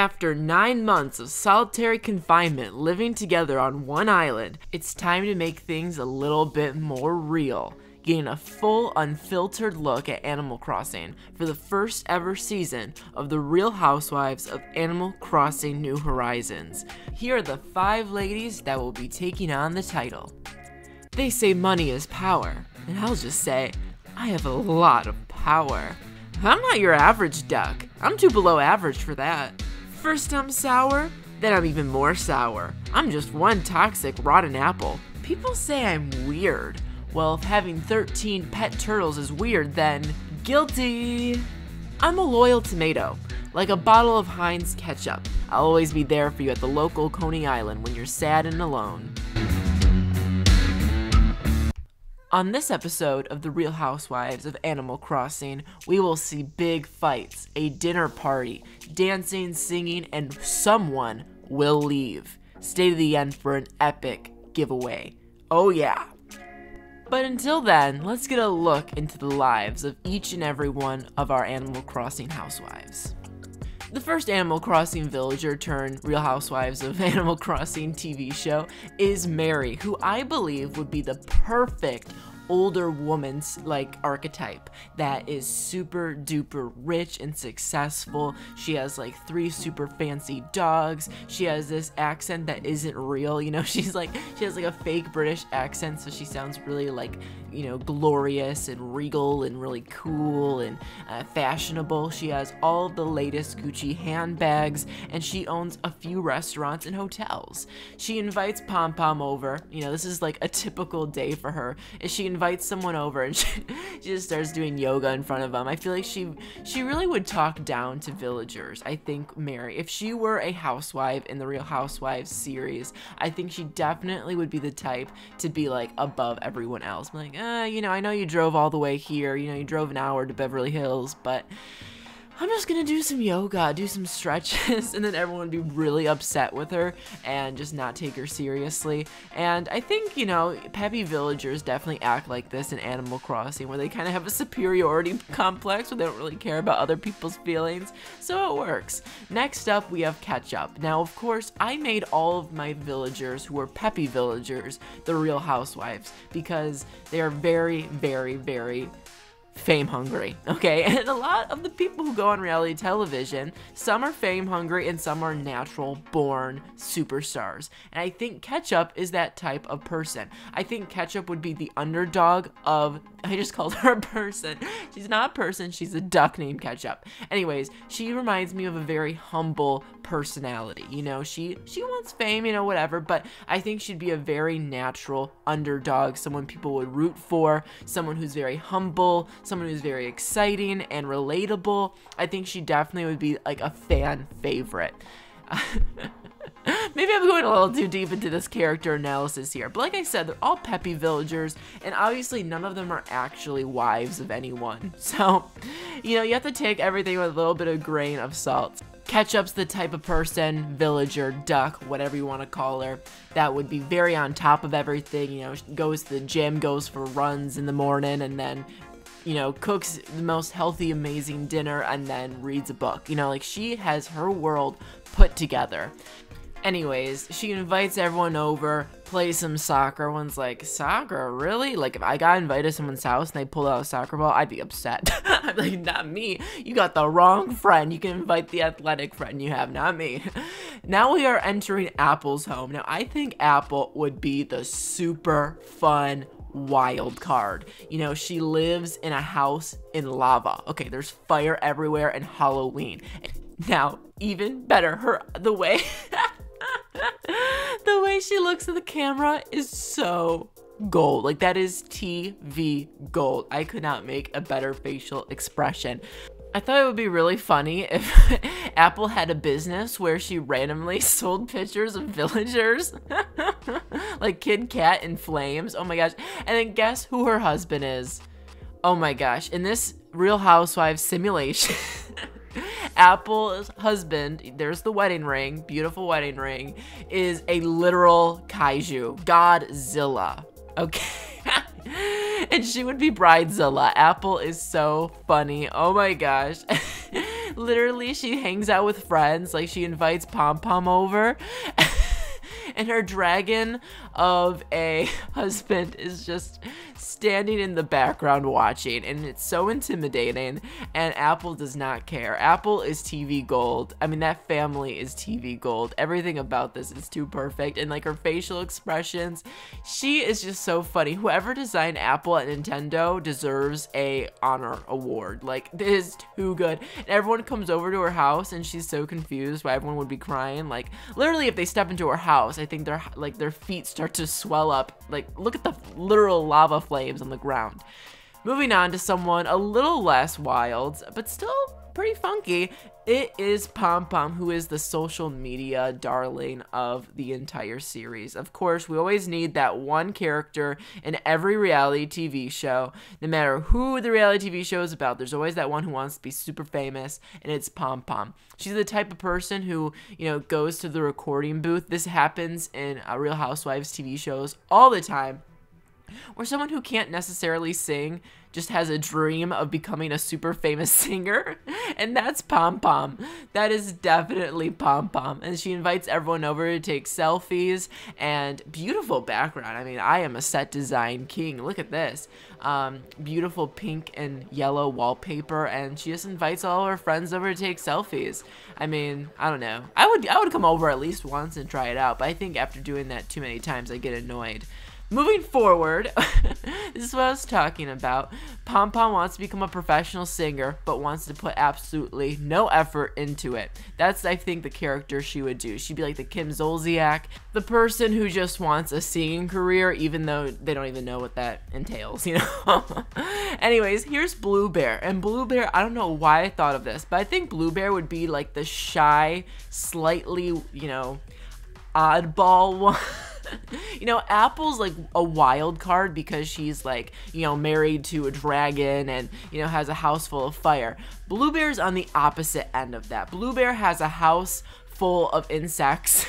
After 9 months of solitary confinement living together on one island, it's time to make things a little bit more real. Getting a full, unfiltered look at Animal Crossing for the first ever season of The Real Housewives of Animal Crossing New Horizons. Here are the 5 ladies that will be taking on the title. They say money is power, and I'll just say, I have a lot of power. I'm not your average duck. I'm too below average for that. First I'm sour, then I'm even more sour. I'm just one toxic rotten apple. People say I'm weird. Well, if having 13 pet turtles is weird, then guilty. I'm a loyal tomato, like a bottle of Heinz ketchup. I'll always be there for you at the local Coney Island when you're sad and alone. On this episode of The Real Housewives of Animal Crossing, we will see big fights, a dinner party, dancing, singing, and someone will leave. Stay to the end for an epic giveaway. Oh yeah. But until then, let's get a look into the lives of each and every one of our Animal Crossing housewives. The first Animal Crossing villager turned Real Housewives of Animal Crossing TV show is Mary, who I believe would be the perfect older woman's archetype that is super duper rich and successful. She has 3 super fancy dogs. She has this accent that isn't real, she has a fake British accent, so she sounds really glorious and regal and really cool and fashionable. She has all the latest Gucci handbags, and she owns a few restaurants and hotels. She invites Pom Pom over. This is a typical day for her. Is she invites someone over and she just starts doing yoga in front of them. I feel like she really would talk down to villagers. I think Mary, if she were a housewife in the Real Housewives series, I think she definitely would be the type to be above everyone else. I know you drove all the way here, you drove an hour to Beverly Hills, but I'm just gonna do some yoga, do some stretches, and then everyone would be really upset with her and just not take her seriously. And I think, peppy villagers definitely act like this in Animal Crossing, where they kind of have a superiority complex where they don't really care about other people's feelings, so it works. Next up, we have Ketchup. Now, of course, I made all of my villagers who were peppy villagers the Real Housewives because they are very, very, very fame hungry, okay? And a lot of the people who go on reality television, some are fame hungry and some are natural born superstars. And I think Ketchup is that type of person. I think Ketchup would be the underdog of, I just called her a person. She's not a person, she's a duck named Ketchup. Anyways, she reminds me of a very humble personality. She wants fame, whatever, but I think she'd be a very natural underdog, someone people would root for, someone who's very humble, someone who's very exciting and relatable. I think she definitely would be a fan favorite. Maybe I'm going a little too deep into this character analysis here, but like I said, they're all peppy villagers, and obviously none of them are actually wives of anyone. So, you have to take everything with a little bit of grain of salt. Ketchup's the type of person, villager, duck, whatever you want to call her, that would be very on top of everything, goes to the gym, goes for runs in the morning, and then cooks the most healthy, amazing dinner, and then reads a book. She has her world put together. Anyways, she invites everyone over, plays some soccer. Everyone's like, soccer? Really? If I got invited to someone's house and they pulled out a soccer ball, I'd be upset. I'd be like, not me. You got the wrong friend. You can invite the athletic friend you have, not me. Now we are entering Apple's home. Now, I think Apple would be the super fun wild card. She lives in a house in lava. Okay, there's fire everywhere and Halloween. Now, even better, the way the way she looks at the camera is so gold. That is TV gold. I could not make a better facial expression. I thought it would be really funny if Apple had a business where she randomly sold pictures of villagers, like Kid Kat in flames. Oh my gosh. And then guess who her husband is? Oh my gosh. In this Real Housewives simulation, Apple's husband, there's the wedding ring, beautiful wedding ring, is a literal kaiju, Godzilla. Okay. And she would be Bridezilla. Apple is so funny. Oh my gosh. Literally, she hangs out with friends, like she invites Pom Pom over. And her dragon of a husband is just standing in the background watching, and it's so intimidating, and Apple does not care. Apple is TV gold. I mean, that family is TV gold. Everything about this is too perfect, and like her facial expressions, she is just so funny. Whoever designed Apple at Nintendo deserves a honor award. Like, this is too good. And everyone comes over to her house, and she's so confused why everyone would be crying. Like, literally, if they step into her house, I think their feet start to swell up. Like, look at the literal lava flames on the ground. Moving on to someone a little less wild, but still pretty funky. It is Pom Pom, who is the social media darling of the entire series. Of course, we always need that one character in every reality TV show. No matter who the reality TV show is about, there's always that one who wants to be super famous, and it's Pom Pom. She's the type of person who, you know, goes to the recording booth. This happens in Real Housewives TV shows all the time, or someone who can't necessarily sing just has a dream of becoming a super famous singer, and that's Pom Pom. That is definitely Pom Pom, and she invites everyone over to take selfies, and beautiful background. I mean, I am a set design king. Look at this. Beautiful pink and yellow wallpaper, and she just invites all of her friends over to take selfies. I mean, I don't know. I would come over at least once and try it out, but I think after doing that too many times, I get annoyed. Moving forward, this is what I was talking about. Pom Pom wants to become a professional singer, but wants to put absolutely no effort into it. That's, I think, the character she would do. She'd be like the Kim Zolciak, the person who just wants a singing career, even though they don't even know what that entails, you know? Anyways, here's Bluebear. And Bluebear, I don't know why I thought of this, but I think Bluebear would be like the shy, slightly, you know, oddball one. You know, Apple's like a wild card because she's like, you know, married to a dragon and, you know, has a house full of fire. Bluebear's on the opposite end of that. Bluebear has a house full of insects.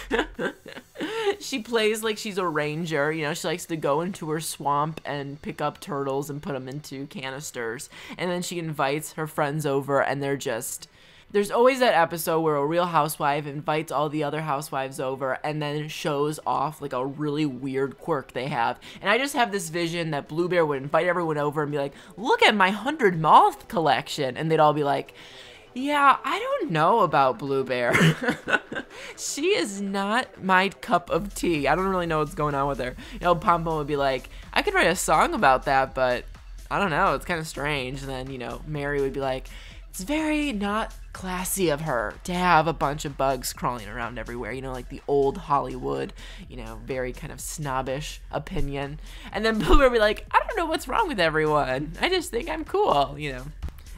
She plays like she's a ranger, you know, she likes to go into her swamp and pick up turtles and put them into canisters. And then she invites her friends over, and they're just... There's always that episode where a real housewife invites all the other housewives over and then shows off like a really weird quirk they have. And I just have this vision that Bluebear would invite everyone over and be like, look at my 100 moth collection. And they'd all be like, yeah, I don't know about Bluebear. She is not my cup of tea. I don't really know what's going on with her. You know, Pom Pom would be like, I could write a song about that, but I don't know, it's kind of strange. And then, you know, Mary would be like, it's very not classy of her to have a bunch of bugs crawling around everywhere, you know, like the old Hollywood, you know, very kind of snobbish opinion. And then Bluebear would be like, I don't know what's wrong with everyone. I just think I'm cool, you know.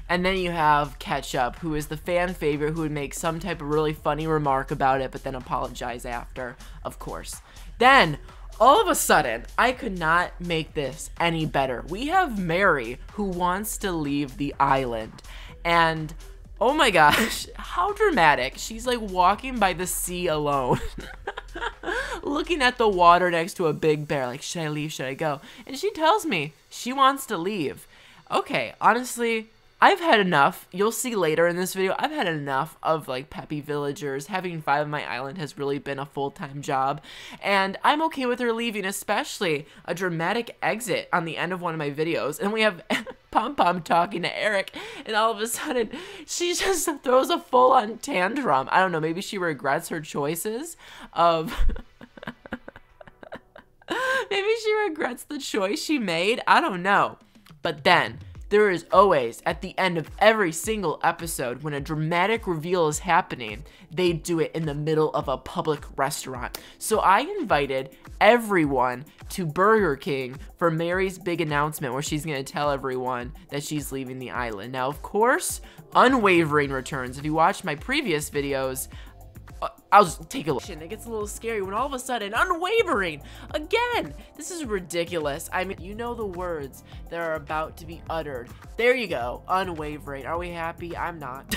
And then you have Ketchup, who is the fan favorite, who would make some type of really funny remark about it, but then apologize after, of course. Then, all of a sudden, I could not make this any better. We have Mary, who wants to leave the island. And oh my gosh, how dramatic. She's like walking by the sea alone, looking at the water next to a big bear, like, should I leave, should I go? And she tells me she wants to leave. Okay, honestly, I've had enough. You'll see later in this video, I've had enough of like peppy villagers. Having 5 on my island has really been a full-time job, and I'm okay with her leaving, especially a dramatic exit on the end of one of my videos. And we have Pom Pom talking to Eric, and all of a sudden she just throws a full-on tantrum. I don't know, maybe she regrets her choices of maybe she regrets the choice she made. I don't know. But then there is always, at the end of every single episode, when a dramatic reveal is happening, they do it in the middle of a public restaurant. So I invited everyone to Burger King for Mary's big announcement where she's going to tell everyone that she's leaving the island. Now, of course, unwavering returns. If you watched my previous videos, I'll just take a look. It gets a little scary when all of a sudden, unwavering, again, this is ridiculous. I mean, you know the words that are about to be uttered. There you go, unwavering. Are we happy? I'm not.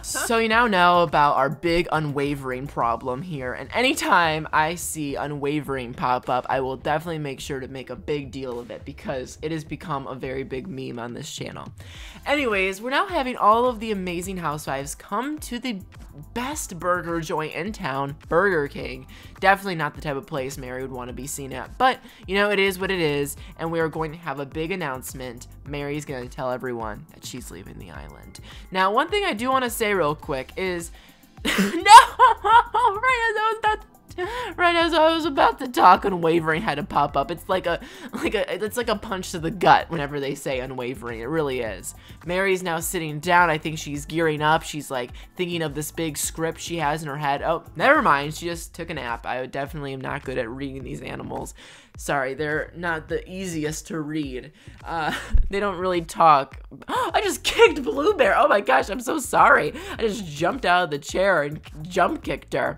So you now know about our big unwavering problem here, and anytime I see unwavering pop up, I will definitely make sure to make a big deal of it because it has become a very big meme on this channel. Anyways, we're now having all of the amazing housewives come to the best burger joint in town, Burger King. Definitely not the type of place Mary would want to be seen at, but you know, it is what it is, and we are going to have a big announcement. Mary's going to tell everyone that she's leaving the island. Now, one thing I do want to say real quick is no, right as I was about to talk, unwavering had to pop up. It's like a punch to the gut whenever they say unwavering. It really is. Mary's now sitting down. I think she's gearing up. She's like thinking of this big script she has in her head. Oh, never mind. She just took a nap. I definitely am not good at reading these animals. Sorry, they're not the easiest to read. They don't really talk. I just kicked Bluebear. Oh my gosh, I'm so sorry. I just jumped out of the chair and jump kicked her.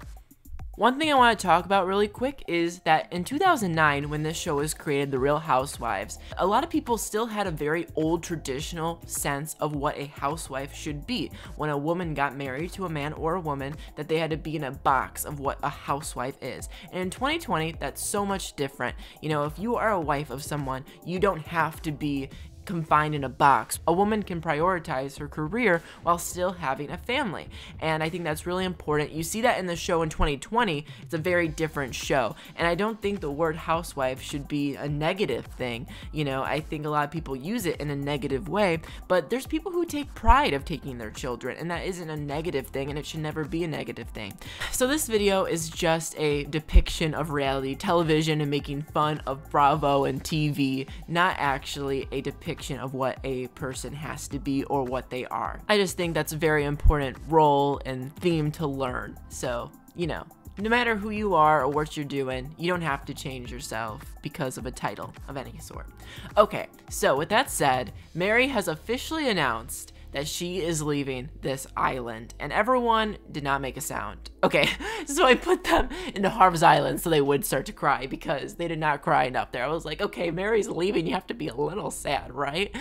One thing I want to talk about really quick is that in 2009, when this show was created, The Real Housewives, a lot of people still had a very old traditional sense of what a housewife should be. When a woman got married to a man or a woman, that they had to be in a box of what a housewife is. And in 2020, that's so much different. You know, if you are a wife of someone, you don't have to be confined in a box. A woman can prioritize her career while still having a family, and I think that's really important. You see that in the show in 2020. It's a very different show, and I don't think the word housewife should be a negative thing. You know, I think a lot of people use it in a negative way, but there's people who take pride of taking their children, and that isn't a negative thing, and it should never be a negative thing. So this video is just a depiction of reality television and making fun of Bravo and TV, not actually a depiction of what a person has to be or what they are. I just think that's a very important role and theme to learn. So, you know, no matter who you are or what you're doing, you don't have to change yourself because of a title of any sort. Okay, so with that said, Mary has officially announced that she is leaving this island, and everyone did not make a sound. Okay, so I put them into Harv's Island so they would start to cry because they did not cry enough there. I was like, okay, Mary's leaving, you have to be a little sad, right?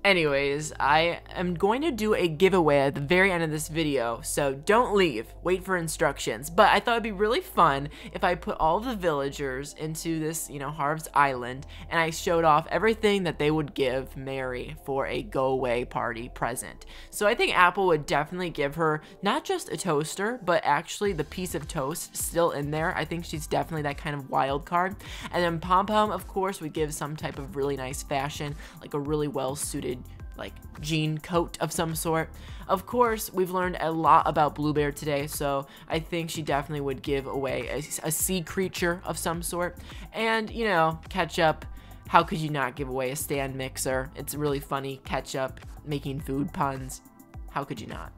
Anyways, I am going to do a giveaway at the very end of this video, so don't leave, wait for instructions. But I thought it'd be really fun if I put all the villagers into this, you know, Harv's Island, and I showed off everything that they would give Mary for a go-away party present. So I think Apple would definitely give her not just a toaster, but actually the piece of toast still in there. I think she's definitely that kind of wild card. And then Pom Pom, of course, would give some type of really nice fashion, like a really well-suited like jean coat of some sort. Of course, we've learned a lot about Bluebear today, so I think she definitely would give away a sea creature of some sort. And, you know, Ketchup, how could you not give away a stand mixer? It's really funny, Ketchup making food puns. How could you not?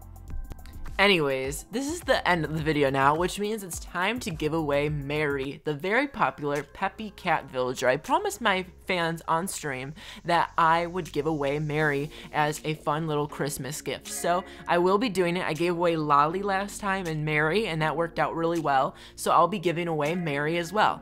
Anyways, this is the end of the video now, which means it's time to give away Mary, the very popular Peppy Cat Villager. I promised my fans on stream that I would give away Mary as a fun little Christmas gift, so I will be doing it. I gave away Lolly last time and Mary, and that worked out really well, so I'll be giving away Mary as well.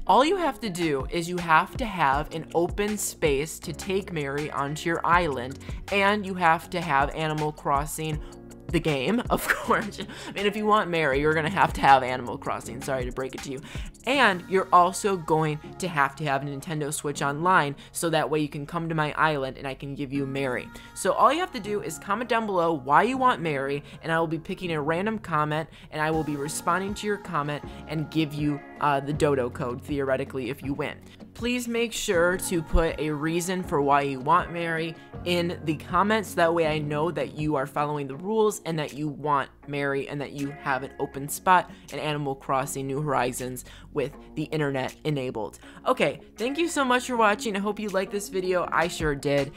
All you have to do is you have to have an open space to take Mary onto your island, and you have to have Animal Crossing the game, of course. I mean, if you want Mary, you're gonna have to have Animal Crossing, sorry to break it to you. And you're also going to have a Nintendo Switch Online, so that way you can come to my island and I can give you Mary. So all you have to do is comment down below why you want Mary, and I will be picking a random comment, and I will be responding to your comment and give you the dodo code, theoretically, if you win. Please make sure to put a reason for why you want Mary in the comments. That way I know that you are following the rules and that you want Mary and that you have an open spot in Animal Crossing New Horizons with the internet enabled. Okay, thank you so much for watching. I hope you liked this video. I sure did.